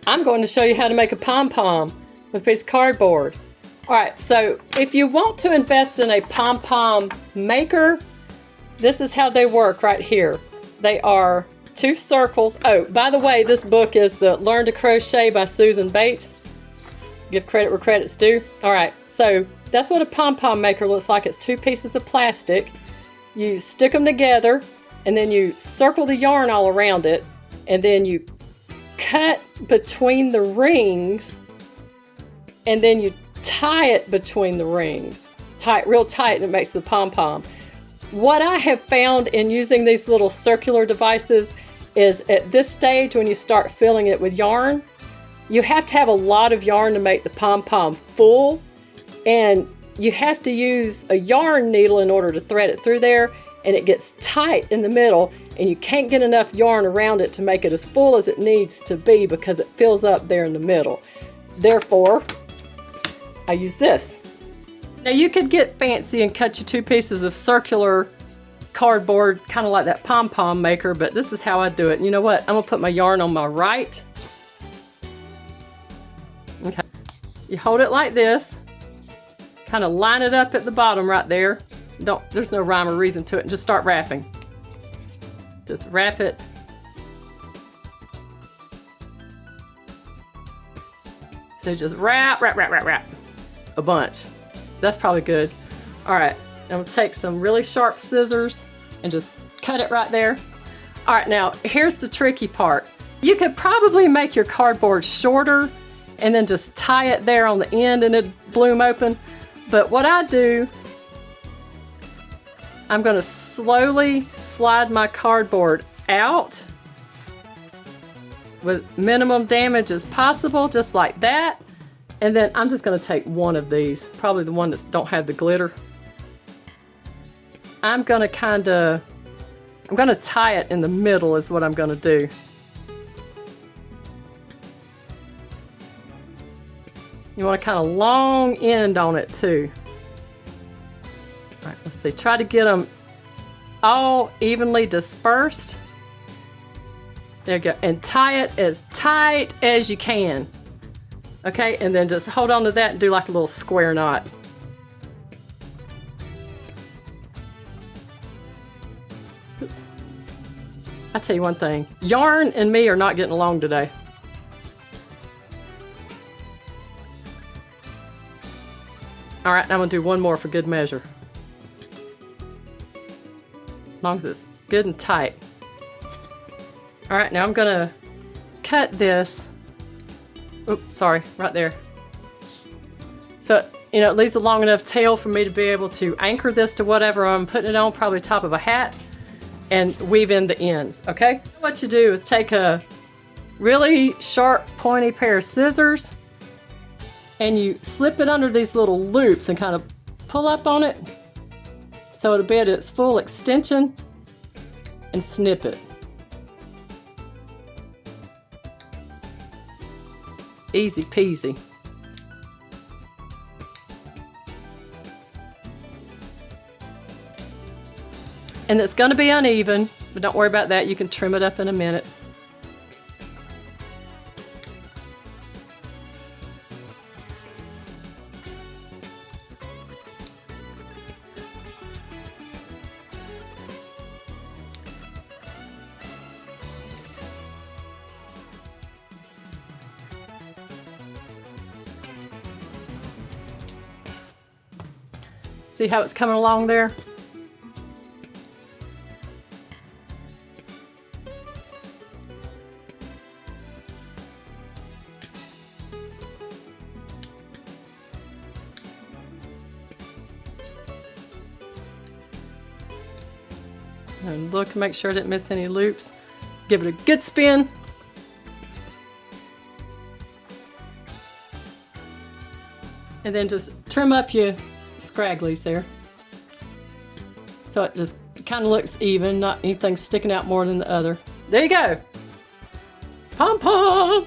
I'm going to show you how to make a pom-pom with a piece of cardboard. Alright, so if you want to invest in a pom-pom maker, this is how they work right here. They are 2 circles. Oh, by the way, this book is the Learn to Crochet by Susan Bates. Give credit where credit's due. Alright, so that's what a pom-pom maker looks like. It's 2 pieces of plastic. You stick them together, and then you circle the yarn all around it, and then you cut between the rings, and then you tie it between the rings. Tie it real tight, and it makes the pom-pom. What I have found in using these little circular devices is at this stage, when you start filling it with yarn, you have to have a lot of yarn to make the pom-pom full, and you have to use a yarn needle in order to thread it through there, and it gets tight in the middle, and you can't get enough yarn around it to make it as full as it needs to be because it fills up there in the middle. Therefore, I use this. Now you could get fancy and cut you 2 pieces of circular cardboard, kind of like that pom-pom maker, but this is how I do it. And you know what? I'm gonna put my yarn on my right. Okay. You hold it like this, kind of line it up at the bottom right there. There's no rhyme or reason to it. Just start wrapping. Just wrap it. So just wrap a bunch. That's probably good. All right, I'm gonna take some really sharp scissors and just cut it right there. All right, now here's the tricky part. You could probably make your cardboard shorter and then just tie it there on the end and it'd bloom open. But what I do, I'm gonna slowly slide my cardboard out with minimum damage as possible, just like that. And then I'm just gonna take one of these, probably the one that don't have the glitter. I'm gonna tie it in the middle is what I'm gonna do. You want a kind of long end on it too. All right, let's see, try to get them all evenly dispersed. There you go, and tie it as tight as you can. Okay, and then just hold on to that and do like a little square knot. Oops. I tell you one thing, yarn and me are not getting along today. All right, now I'm gonna do one more for good measure. As long as it's good and tight. All right, now I'm gonna cut this. Oops, sorry, right there. So, you know, it leaves a long enough tail for me to be able to anchor this to whatever I'm putting it on, probably top of a hat, and weave in the ends, okay? What you do is take a really sharp, pointy pair of scissors, and you slip it under these little loops and kind of pull up on it so it'll be at its full extension, and snip it. Easy peasy. And it's going to be uneven, but don't worry about that. You can trim it up in a minute. See how it's coming along there? And look, make sure I didn't miss any loops. Give it a good spin. And then just trim up your scragglies there. So it just kind of looks even, not anything sticking out more than the other. There you go. Pom-pom!